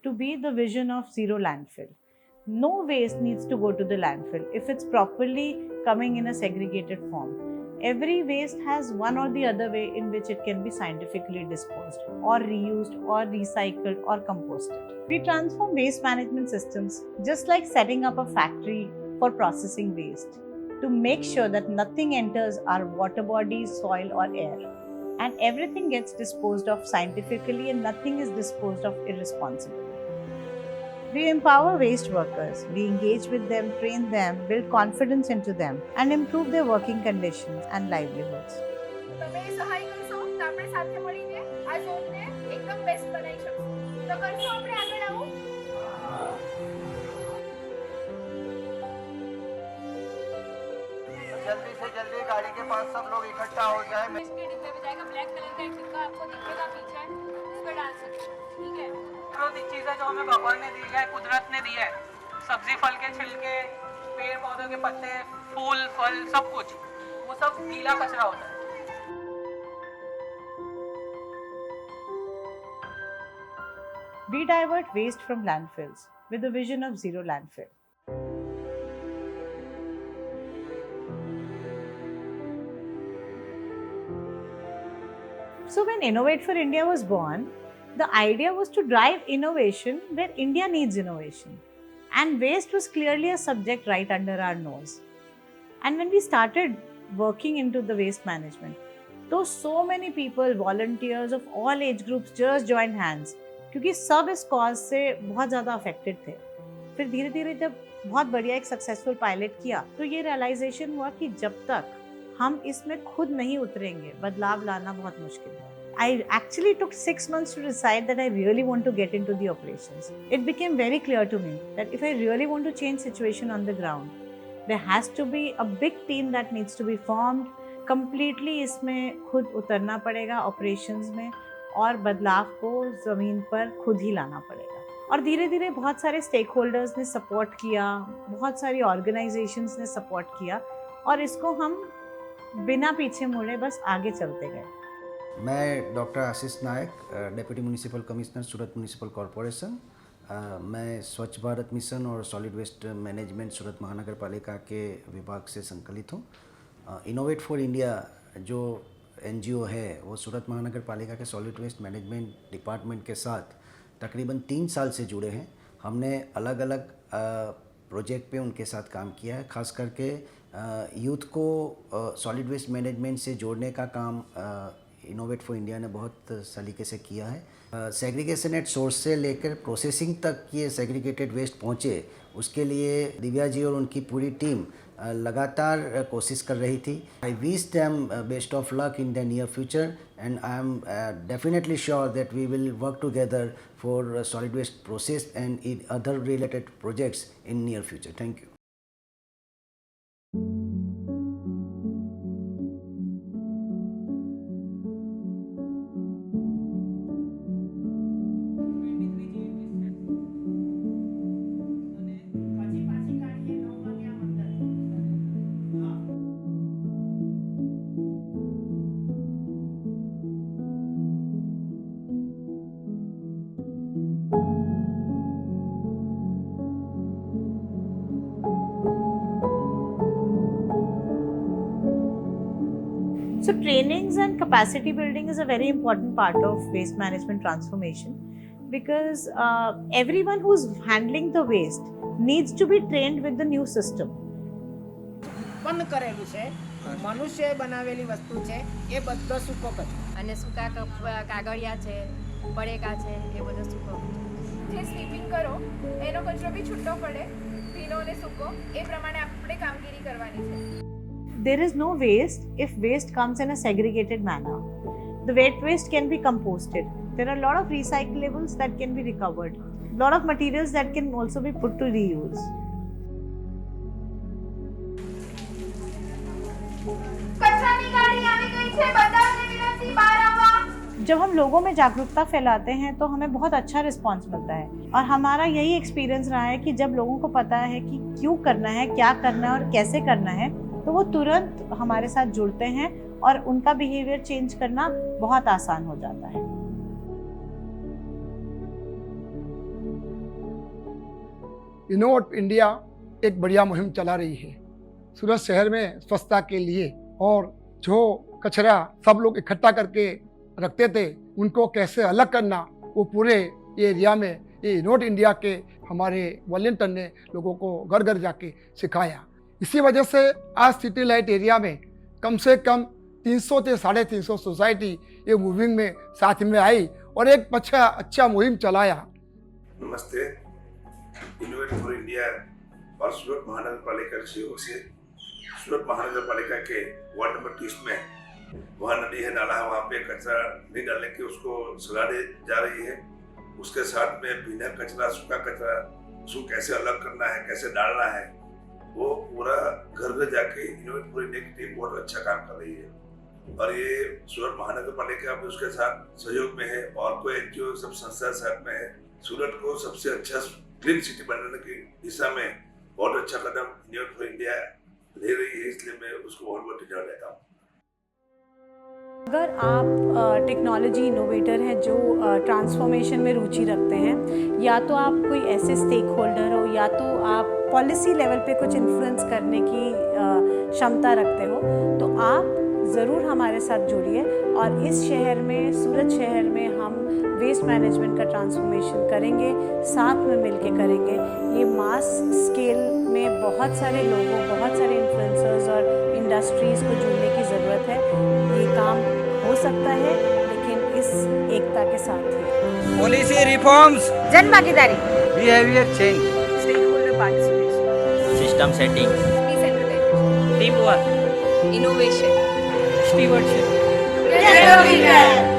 to be the vision of zero landfill. No waste needs to go to the landfill if it's properly coming in a segregated form. Every waste has one or the other way in which it can be scientifically disposed or reused or recycled or composted. We transform waste management systems just like setting up a factory for processing waste to make sure that nothing enters our water bodies, soil, or air, and everything gets disposed of scientifically and nothing is disposed of irresponsibly. We empower waste workers, we engage with them, train them, build confidence into them, and improve their working conditions and livelihoods. તમે સહાય કરશો તો આપણે સાથે મળીને આ ઝોનને એકદમ બેસ્ટ બનાવી શકશું. તો કરશો આપણે આગળ આવું? जल्दी से जल्दी गाड़ी के पास सब लोग इकट्ठा हो जाए। इसके डिब्बे में जाएगा, ब्लैक कलर का एक डिब्बा आपको दिखेगा पीछे, उस पर डाल सकते हो. ठीक है. प्राकृतिक चीज़ है जो हमें भगवान ने दी है, कुदरत ने दी है. सब्जी फल के छिलके, पेड़ पौधों के पत्ते, फूल फल सब कुछ, वो सब गीला कचरा होता है. We divert waste from landfills with the vision of zero landfill. So, when Innovate for India was born, the idea was to drive innovation where India needs innovation. And waste was clearly a subject right under our nose. And when we started working into the waste management, so many people, volunteers of all age groups just joined hands क्योंकि सब इस cause से बहुत ज़्यादा affected थे. फिर धीरे धीरे जब बहुत बढ़िया एक सक्सेसफुल पायलट किया तो ये रियलाइजेशन हुआ कि जब तक हम इसमें खुद नहीं उतरेंगे बदलाव लाना बहुत मुश्किल है. I actually took 6 months to decide that I really want to get into the operations. It became very clear to me that if I really want to change situation on the ground, there has to be a big team that needs to be formed. Completely इसमें खुद उतरना पड़ेगा operations में और बदलाव को ज़मीन पर खुद ही लाना पड़ेगा. और धीरे धीरे बहुत सारे स्टेक होल्डर्स ने सपोर्ट किया, बहुत सारी ऑर्गेनाइजेशंस ने सपोर्ट किया और इसको हम बिना पीछे मुड़े बस आगे चलते गए. मैं डॉक्टर आशीष नायक, डेप्यूटी म्यूनिसिपल कमिश्नर सूरत म्यूनिसिपल कॉरपोरेशन. मैं स्वच्छ भारत मिशन और सॉलिड वेस्ट मैनेजमेंट सूरत महानगर पालिका के विभाग से संकलित हूँ. इनोवेट फॉर इंडिया जो NGO है वो सूरत महानगर पालिका के सॉलिड वेस्ट मैनेजमेंट डिपार्टमेंट के साथ तकरीबन 3 साल से जुड़े हैं. हमने अलग अलग प्रोजेक्ट पे उनके साथ काम किया है. ख़ास करके यूथ को सॉलिड वेस्ट मैनेजमेंट से जोड़ने का काम इनोवेट फॉर इंडिया ने बहुत सलीके से किया है. सेग्रीगेशन एट सोर्स से लेकर प्रोसेसिंग तक ये सेग्रीगेटेड वेस्ट पहुँचे, उसके लिए दिव्या जी और उनकी पूरी टीम लगातार कोशिश कर रही थी. I wish them best of luck in the near future and I am definitely sure that we will work together for solid waste process and other related projects in near future. Thank you. So trainings and capacity building is a very important part of waste management transformation because everyone who's handling the waste needs to be trained with the new system. ઉત્પન્ન કરેલું છે મનુષ્ય બનાવેલી વસ્તુ છે એ બધો સૂકો કચરો અને સૂકા કાગળિયા છે, બળેકા છે, એ બધો સૂકો જે સ્વીપિંગ કરો એનો કચરો બી છૂટો પડે, ભીનો અને સૂકો, એ પ્રમાણે આપણે કામગીરી કરવાની છે. There is no waste if waste comes in a segregated manner. The wet waste can be composted. There are a lot of recyclables that can be recovered. A lot of materials that can also be put to reuse. કચરાની ગાડી આવી ગઈ છે, બધાને વિનંતી બહાર આવવા. जब हम लोगों में जागरूकता फैलाते हैं तो हमें बहुत अच्छा रिस्पांस मिलता है और हमारा यही एक्सपीरियंस रहा है कि जब लोगों को पता है कि क्यों करना है, क्या करना है और कैसे करना है, तो वो तुरंत हमारे साथ जुड़ते हैं और उनका बिहेवियर चेंज करना बहुत आसान हो जाता है. इनोवेट इंडिया एक बढ़िया मुहिम चला रही है सूरत शहर में स्वच्छता के लिए, और जो कचरा सब लोग इकट्ठा करके रखते थे उनको कैसे अलग करना, वो पूरे एरिया में ये इनोवेट इंडिया के हमारे वॉलंटियर ने लोगों को घर घर जाके सिखाया। इसी वजह से आज सिटी लाइट एरिया में कम से कम 300 से 350 सोसाइटी ये मूविंग में साथ में आई और एक अच्छा मुहिम चलाया। नमस्ते। इनोवेट फॉर इंडिया और सूरत महानगर पालिका के सहयोग से सूरत महानगर पालिका के वार्ड नंबर 30 में वहाँ नदी है, नाला है, वहाँ पे कचरा नहीं डालने की उसको सलाह दी जा रही है। उसके साथ में भीना कचरा, सूखा कचरा, उसको कैसे अलग करना है, कैसे डालना है, वो पूरा घर घर जाके इनोवेट फॉर इंडिया की टीम बहुत अच्छा काम कर रही है। और ये सूरत महानगर पालिका भी उसके साथ सहयोग में है और कोई एनजीओ सब संस्था साथ में है। सूरत को सबसे अच्छा क्लीन सिटी बनाने की दिशा में बहुत अच्छा कदम इनोवेट फॉर इंडिया ले रही है, इसलिए मैं उसको बहुत बहुत धन्यवाद देता हूँ। अगर आप टेक्नोलॉजी इनोवेटर हैं जो ट्रांसफॉर्मेशन में रुचि रखते हैं, या तो आप कोई ऐसे स्टेक होल्डर हो या तो आप पॉलिसी लेवल पे कुछ इन्फ्लुएंस करने की क्षमता रखते हो, तो आप ज़रूर हमारे साथ जुड़िए और इस शहर में, सूरत शहर में हम वेस्ट मैनेजमेंट का ट्रांसफॉर्मेशन करेंगे, साथ में मिलके करेंगे। ये मास स्केल में बहुत सारे लोगों, बहुत सारे इन्फ्लुएंसर्स और इंडस्ट्रीज़ को जुड़ने की ज़रूरत है। ये काम हो सकता है लेकिन इस एकता के साथ ही। पॉलिसी रिफॉर्म्स, जन भागीदारी, behaviour change, stake holder participation, system setting, decentralisation, team work, innovation, stewardship. जय